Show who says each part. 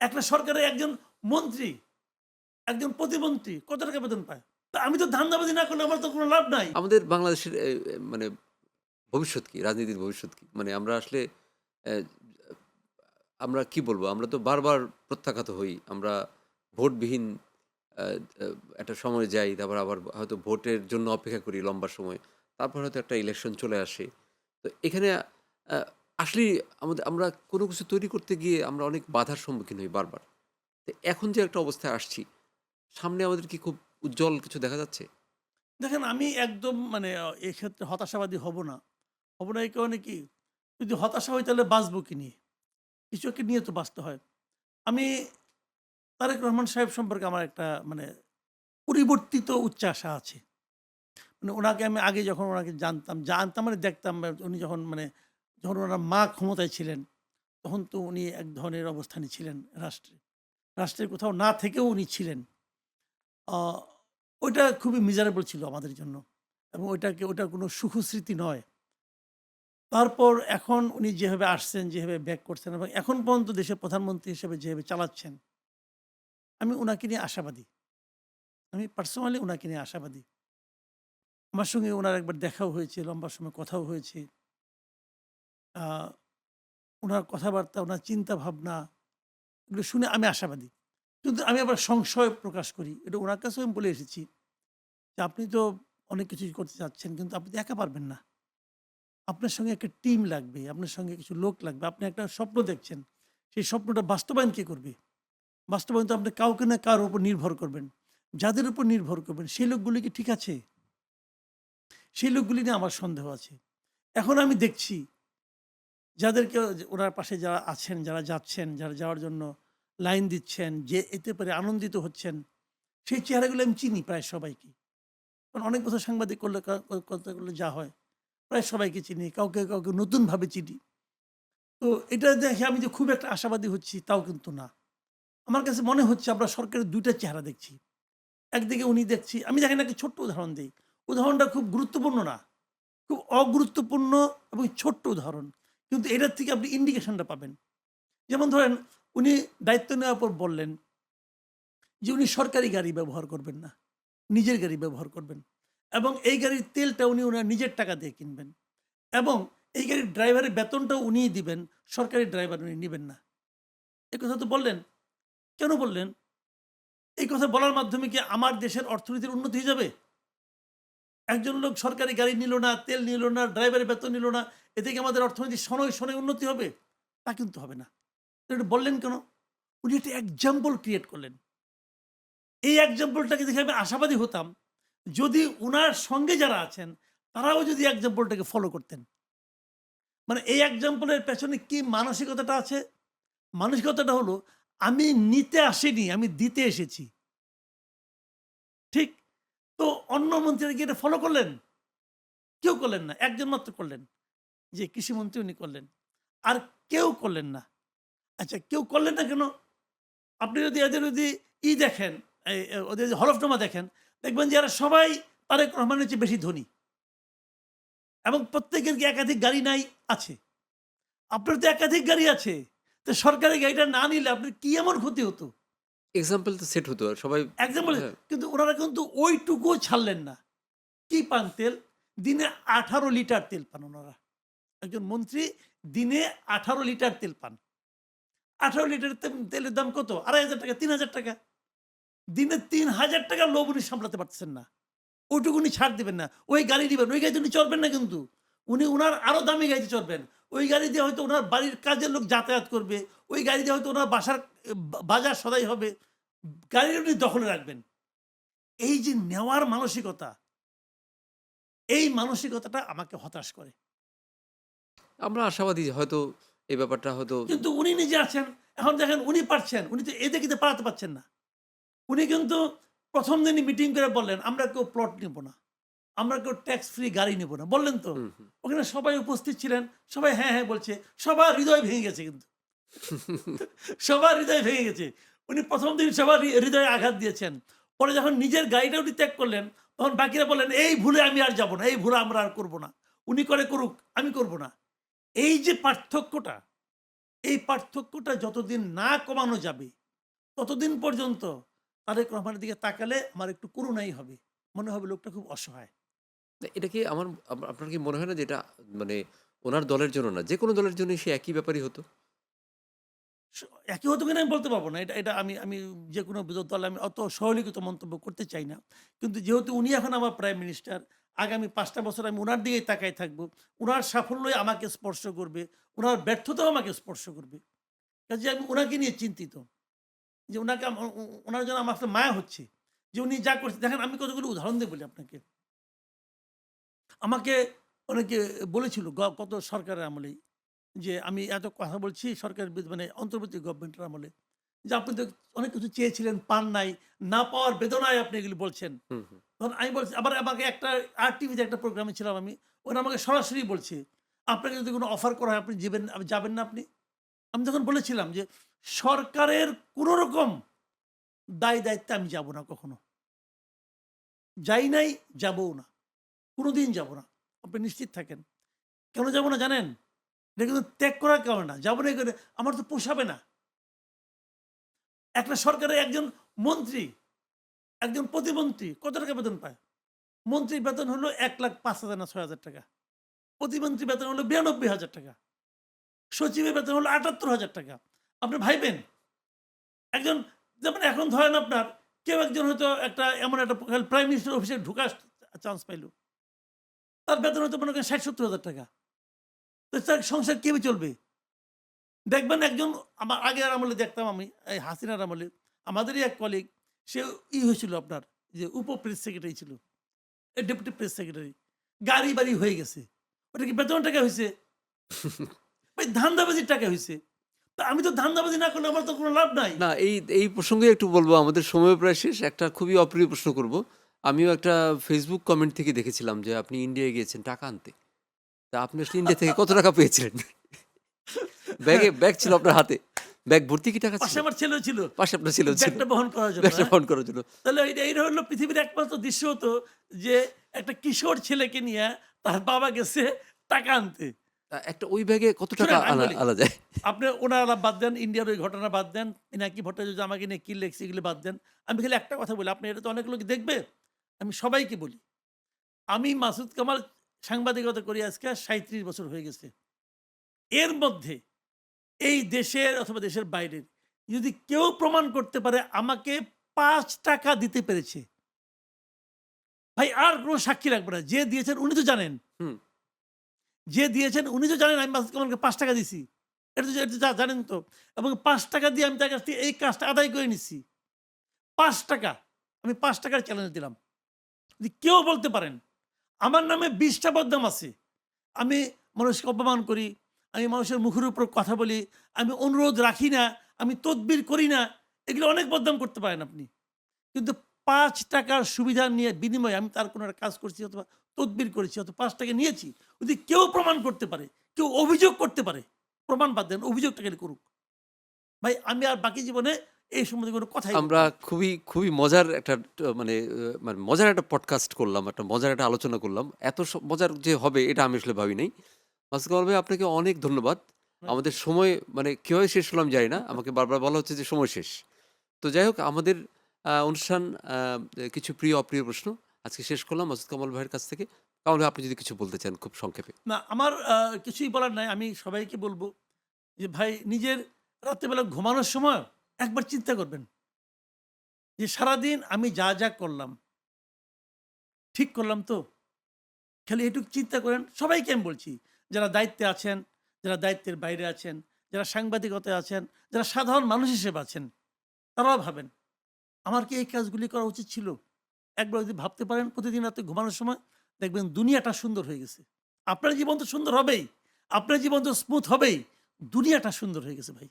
Speaker 1: একটা সরকারের একজন মন্ত্রী, একজন প্রতিমন্ত্রী কত টাকা বেতন পায়? তা আমি তো ধান্দাবাজি না করলে আমার তো কোনো লাভ নাই।
Speaker 2: আমাদের বাংলাদেশের মানে ভবিষ্যৎ কি? রাজনীতির ভবিষ্যৎ কি? মানে আমরা আসলে অ্যা আমরা কি বলবো? আমরা তো বারবার প্রত্যাখ্যাত হই। আমরা ভোটবিহীন অ্যা অ্যা একটা সময় যাই, তারপর আবার হয়তো ভোটের জন্য অপেক্ষা করি লম্বা সময়। তারপর হয়তো একটা ইলেকশন চলে আসে। তো এখানে আসলেই আমরা কোনো কিছু তৈরি করতে গিয়ে আমরা অনেক বাধার সম্মুখীন হই বারবার। তো এখন যে একটা অবস্থায় আসছি, সামনে আমাদের কি খুব উজ্জ্বল কিছু দেখা যাচ্ছে?
Speaker 1: দেখেন আমি একদম মানে এক্ষেত্রে হতাশাবাদী হব না। হব না এই কারণে কি? যদি হতাশা হই তাহলে বাঁচবো কি নিয়ে? কিছু একটা নিয়ে তো বাঁচতে হয়। আমি তারেক রহমান সাহেব সম্পর্কে আমার একটা মানে পরিবর্তিত উচ্চাশা আছে। মানে উনাকে আমি আগে যখন উনাকে জানতাম মানে দেখতাম উনি যখন মানে যখন উনার মা ক্ষমতায় ছিলেন, তখন তো উনি এক ধরনের অবস্থানে ছিলেন রাষ্ট্রে। রাষ্ট্রের কোথাও না থেকেও উনি ছিলেন। আ ওইটা খুবই মিজারেবল ছিল আমাদের জন্য। এবং ওইটা কোনো সুখস্মৃতি নয়। তারপর এখন উনি যেভাবে আসছেন, যেভাবে ব্যাক করছেন এবং এখন পর্যন্ত দেশের প্রধানমন্ত্রী হিসেবে যেভাবে চালাচ্ছেন, আমি উনাকে নিয়ে আশাবাদী। আমি পার্সোনালি উনাকে নিয়ে আশাবাদী। আমার সঙ্গে উনার একবার দেখাও হয়েছে, লম্বা সময় কথাও হয়েছে। আ উনার কথাবার্তা, উনার চিন্তাভাবনা এগুলো শুনে আমি আশাবাদী। কিন্তু আমি আবার সংশয় প্রকাশ করি। এটা উনার কাছেও আমি বলে এসেছি যে, "আপনি তো অনেক কিছুই করতে চাচ্ছেন কিন্তু আপনি তো একা পারবেন না। আপনার সঙ্গে একটা টিম লাগবে, আপনার সঙ্গে কিছু লোক লাগবে। আপনি একটা স্বপ্ন দেখছেন। সেই স্বপ্নটা বাস্তবায়ন কে করবে? বাস্তবায়ন তো আপনি কাউকে না কারো উপর নির্ভর করবেন। যাদের উপর নির্ভর করবেন সেই লোকগুলি কি ঠিক আছে? সেই লোকগুলি নিয়ে আমার সন্দেহ আছে। এখন আমি দেখছি যাদেরকে উনার পাশে যারা আছেন, যারা যাচ্ছেন, যারা যাওয়ার জন্য লাইন দিচ্ছেন, যে এতে করে আনন্দিত হচ্ছেন, সেই চেহারাগুলো আমি চিনি প্রায় সবাইকে। কারণ অনেক বছর সাংবাদিক করলে কথা করলে যা হয়, প্রায় সবাইকে চিনি। কাউকে নতুনভাবে চিনি। তো এটা দেখে আমি যে খুব একটা আশাবাদী হচ্ছি তাও কিন্তু না। আমার কাছে মনে হচ্ছে আমরা সরকারের ২ টা চেহারা দেখছি। একদিকে উনি দেখছি আমি দেখেন একটা ছোট্ট উদাহরণ দেই। উদাহরণটা খুব গুরুত্বপূর্ণ না। খুব অগুরুত্বপূর্ণ এবং ছোট্ট উদাহরণ। কিন্তু এটার থেকে আপনি ইন্ডিকেশনটা পাবেন। যেমন ধরেন উনি দায়িত্ব নেওয়ার পর বললেন যে উনি সরকারি গাড়ি ব্যবহার করবেন না। নিজের গাড়ি ব্যবহার করবেন। এবং এই গাড়ির তেলটা উনি উনার নিজের টাকা দিয়ে কিনবেন। এবং এই গাড়ির ড্রাইভারের বেতনটাও উনিই দিবেন। সরকারি ড্রাইভার উনি নিবেন না। এ কথা তো বললেন। কেন বললেন? এই কথা বলার মাধ্যমে কি আমার দেশের অর্থনীতির উন্নতি হয়ে যাবে? একজন লোক সরকারি গাড়ি নিল না, তেল নিল না, ড্রাইভারের বেতন নিল না। এতে কি আমাদের অর্থনীতি শনৈ উন্নতি হবে? তা কিন্তু হবে না। তো এটা বললেন কেন? উনি একটা এক্সাম্পল ক্রিয়েট করলেন। এই এক্সাম্পলটাকে দেখে আমি আশাবাদী হতাম। যদি উনার সঙ্গে যারা আছেন, তারাও যদি এক্সাম্পলটাকে ফলো করতেন। মানে এই এক্সাম্পলের পেছনে কি মানসিকতাটা আছে? মানসিকতাটা হলো আমি নিতে আসিনি, আমি দিতে এসেছি। ঠিক? তো অন্য মন্ত্রীরা কি এটা ফলো করলেন? কেউ করলেন না। একজন মাত্র করলেন। যে কৃষিমন্ত্রী উনি করলেন। আর কেউ করলেন না। আচ্ছা কেউ করলেন না কেন? আপনি যদি এদের যদি দেখেন, ওদের যে হলফনামা দেখেন, দেখবেন যে এরা সবাই তারেক রহমানের চেয়ে বেশি ধনী এবং প্রত্যেকের কি একাধিক গাড়ি নাই? আছে। আপনার তো একাধিক গাড়ি আছে। তো সরকারি গাড়িটা না নিলে আপনার কি এমন ক্ষতি হতো?
Speaker 2: এক্সাম্পল তো সেট হতো। সবাই
Speaker 1: এক্সাম্পল
Speaker 2: হ্যাঁ।
Speaker 1: কিন্তু উনারা কিন্তু ওইটুকুও ছাড়লেন না। কি পান তেল? দিনে ১৮ লিটার তেল পান উনারা। একজন মন্ত্রী দিনে ১৮ লিটার তেল পান। ১৮ লিটার তেলের দাম কত? ৳২,৫০০ ৳৩,০০০ দিনে ৳৩,০০০ লোভ উনি সামলাতে পারতেছেন না। ওইটুকু উনি ছাড় দিবেন না। ওই গাড়ি নিবেন। ওই গাড়িতে উনি চড়বেন না কিন্তু। উনি উনার আরো দামি গাড়িতে চড়বেন। ওই গাড়ি দিয়ে হয়তো উনার বাড়ির কাজের লোক যাতায়াত করবে। ওই গাড়ি দিয়ে হয়তো উনার বাসার বাজার সদাই হবে। গাড়ি উনি দখলে রাখবেন। এই যে নেওয়ার মানসিকতা, এই মানসিকতাটা আমাকে হতাশ করে।
Speaker 2: আমরা আশাবাদী যে হয়তো এই ব্যাপারটা হয়তো
Speaker 1: কিন্তু উনি নিজে আছেন। এখন দেখেন উনি পারছেন। উনি তো এদেরকে পারাতে পারছেন না। উনি কিন্তু ১ম দিনই মিটিং করে বললেন, "আমরা কেউ প্লট নিব না। আমরা কেউ ট্যাক্স ফ্রি গাড়ি নিব না।" বললেন তো?
Speaker 2: হুম, হুম।
Speaker 1: ওখানে সবাই উপস্থিত ছিলেন। সবাই হ্যাঁ, হ্যাঁ বলছে। সবার হৃদয় ভেঙে গেছে কিন্তু। সবার হৃদয় ভেঙে গেছে। উনি ১ম দিন সবার হৃদয়ে আঘাত দিয়েছেন। পরে যখন নিজের গাড়িটা উনি ত্যাগ করলেন, তখন বাকিরা বললেন, "এই ভুলে আমি আর যাব না। এই ভুল আমরা আর করব না। উনি করুক, আমি করব না।" এই যে পার্থক্যটা, এই পার্থক্যটা যতদিন না কমানো যাবে ততদিন পর্যন্ত তারেক রহমানের দিকে তাকালে আমার একটু করুণাই হবে, মনে হবে লোকটা খুব অসহায়।
Speaker 2: না, এটা কি আপনার কি মনে হয় না যে এটা মানে ওনার দলের জন্য না, যেকোনো দলের জন্যই সে একই ব্যাপারই হতো?
Speaker 1: একই হতো কিনা আমি বলতে পারবো না। এটা এটা আমি আমি যে কোনো দলে আমি অত সরলীকৃত মন্তব্য করতে চাই না। কিন্তু যেহেতু উনি এখন আমার প্রাইম মিনিস্টার, আগামী ৫ টা বছর আমি উনার দিকেই তাকায় থাকবো। উনার সাফল্যই আমাকে স্পর্শ করবে, উনার ব্যর্থতাও আমাকে স্পর্শ করবে। কাজেই আমি উনাকে নিয়ে চিন্তিত। যে উনাকে উনার জন্য আমার কাছে মায়া হচ্ছে। যে উনি যা করছে দেখেন, আমি কতগুলো উদাহরণ দিয়ে বলি আপনাকে। আমাকে অনেকে বলেছিল গত সরকারের আমলেই যে আমি এত কথা বলছি সরকারের মানে অন্তর্বর্তী গভর্নমেন্টের আমলে, যে আপনি তো অনেক কিছু চেয়েছিলেন, পান নাই, না পাওয়ার বেদনায় আপনি এগুলি বলছেন।
Speaker 2: হুম, হুম।
Speaker 1: তখন আমি বলছি, আবার আমাকে একটা আর টিভিতে একটা প্রোগ্রামে ছিলাম আমি, ওরা আমাকে সরাসরি বলছে, আপনাকে যদি কোনো অফার করা হয় আপনি যাবেন না আপনি? আমি তখন বলেছিলাম যে সরকারের কোনো রকম দায় দায়িত্বে আমি যাব না কখনো। যাই নাই, যাবও না। কোনোদিন যাব না। আপনি নিশ্চিত থাকেন। কেন যাব না জানেন? এটা কিন্তু ত্যাগ করার কারণে না। যাব না এই কারণে, আমার তো পোষাবে না। একটা সরকারের একজন মন্ত্রী, একজন প্রতিমন্ত্রী কত টাকা বেতন পায়? মন্ত্রীর বেতন হলো ১,৫,০০০ না ৬,০০০ টাকা। প্রতিমন্ত্রীর বেতন হলো ৯২,০০০ টাকা। সচিবের বেতন হলো ৭৮,০০০ টাকা। আপনি ভাইবেন, একজন যেমন এখন ধরেন আপনার কেউ একজন হয়তো একটা এমন একটা প্রাইম মিনিস্টার অফিসে ঢোকার চান্স পাইল। তার বেতন হয়তো মনে করেন ৬০,০০০-৭০,০০০ টাকা। তো তার সংসার কিভাবে চলবে? দেখবেন একজন, আমার আগের আমলে দেখতাম আমি, এই হাসিনার আমলে আমাদেরই এক কলিগ, সে হয়েছিল আপনার যে প্রেস সেক্রেটারি ছিল, ডেপুটি প্রেস সেক্রেটারি। গাড়ি বাড়ি হয়ে গেছে। ওটা কি বেতন টাকা হইছে? ভাই ধান্দাবাজির টাকা হইছে। তো আমি তো ধান্দাবাজি না করলে আমার তো কোনো লাভ নাই।
Speaker 2: না, এই প্রসঙ্গে একটু বলবো, আমাদের সময় প্রায় শেষ। একটা খুবই অপ্রিয় প্রশ্ন করব। আমিও একটা ফেসবুক কমেন্ট থেকে দেখেছিলাম যে আপনি ইন্ডিয়ায় গিয়েছেন টাকা আনতে। তা আপনি আসলে ইন্ডিয়া থেকে কত টাকা পেয়েছিলেন? ব্যাগ ছিল আপনার হাতে। ব্যাগ ভর্তি কি টাকা ছিল?
Speaker 1: পাশে আমার ছেলেও ছিল।
Speaker 2: পাশে আপনার ছিল।
Speaker 1: ব্যাগটা বহন করার জন্য,
Speaker 2: ব্যাগটা
Speaker 1: হ্যাঁ?
Speaker 2: বহন করার জন্য।
Speaker 1: তাহলে এইটা হলো পৃথিবীর একমাত্র দৃশ্য হতো যে একটা কিশোর ছেলেকে নিয়ে তার বাবা গেছে টাকা আনতে।
Speaker 2: একটা ওই ব্যাগে কত টাকা
Speaker 1: শুনেন আমি
Speaker 2: আনা
Speaker 1: বলি,
Speaker 2: আনা যায়?
Speaker 1: আপনি ওনার আলাপ বাদ দেন, ইন্ডিয়ার ওই ঘটনা বাদ দেন, পিনাকি ভট্টাচার্য আমাকে নিয়ে কি লেখছে এগুলো বাদ দেন। আমি খালি একটা কথা বলি, আপনি এটা তো অনেক লোক দেখবে। আমি সবাইকে বলি, আমি মাসুদ কামাল সাংবাদিকতা করি আজকে ৩৭ বছর হয়ে গেছে। এর মধ্যে এই দেশের অথবা দেশের বাইরের যদি কেউ প্রমাণ করতে পারে আমাকে ৳৫ দিতে পেরেছে, ভাই আর কোনো সাক্ষী রাখবে না। যে দিয়েছেন উনি তো জানেন।
Speaker 2: হুম।
Speaker 1: যে দিয়েছেন উনি তো জানেন আমি মাসুদ কামালকে ৳৫ দিছি। এটা তো জানেন তো। এবং ৳৫ দিয়ে আমি তার কাছ থেকে এই কাজটা আদায় করে নিচ্ছি। ৳৫, আমি ৳৫ র চ্যালেঞ্জ দিলাম। যদি কেউ বলতে পারেন আমার নামে ২০ টা বদনাম আছে। আমি মানুষকে অপমান করি, আমি মানুষের মুখের উপর কথা বলি, আমি অনুরোধ রাখি না, আমি তদবির করি না, এগুলো অনেক বদনাম করতে পারেন আপনি। কিন্তু ৳৫ সুবিধা নিয়ে বিনিময়ে আমি তার কোনো একটা কাজ করছি অথবা তদবির করেছি অথবা ৳৫ নিয়েছি। যদি কেউ প্রমাণ করতে পারে, কেউ অভিযোগ করতে পারে, প্রমাণ বাদ দেন, অভিযোগটা খালি করুক। ভাই আমি আর বাকি জীবনে এই সম্বন্ধে কোনো কথাই বলব
Speaker 2: আমরা
Speaker 1: না।
Speaker 2: খুবই মজার একটা মানে মজার একটা পডকাস্ট করলাম। একটা মজার একটা আলোচনা করলাম। এত মজার যে হবে এটা আমি আসলে ভাবি নাই। মাসুদ কামাল ভাই, আপনাকে অনেক ধন্যবাদ। আমাদের সময় মানে কিভাবে শেষ হলো আমি জানি না। আমাকে বারবার বলা হচ্ছে যে সময় শেষ। তো যাই হোক, আমাদের অনুষ্ঠান আ কিছু প্রিয় অপ্রিয় প্রশ্ন আজকে শেষ করলাম মাসুদ কামাল ভাইয়ের কাছ থেকে। কামাল ভাই, আপনি যদি কিছু বলতে চান খুব সংক্ষেপে।
Speaker 1: না আমার কিছুই বলার নাই। আমি সবাইকে বলব যে ভাই নিজের রাত্রেবেলা ঘুমানোর সময় একবার চিন্তা করবেন যে সারাদিন আমি যা, যা করলাম, ঠিক করলাম তো? খালি এটুকু চিন্তা করেন, সবাইকে আমি বলছি। যারা দায়িত্বে আছেন, যারা দায়িত্বের বাইরে আছেন, যারা সাংবাদিকতায় আছেন, যারা সাধারণ মানুষ হিসেবে আছেন, তারাও ভাবেন, আমার কি এই কাজগুলি করা উচিত ছিল? একবার যদি ভাবতে পারেন প্রতিদিন রাতে ঘুমানোর সময়, দেখবেন দুনিয়াটা সুন্দর হয়ে গেছে। আপনার জীবন তো সুন্দর হবেই। আপনার জীবন তো স্মুথ হবেই। দুনিয়াটা সুন্দর হয়ে গেছে ভাই।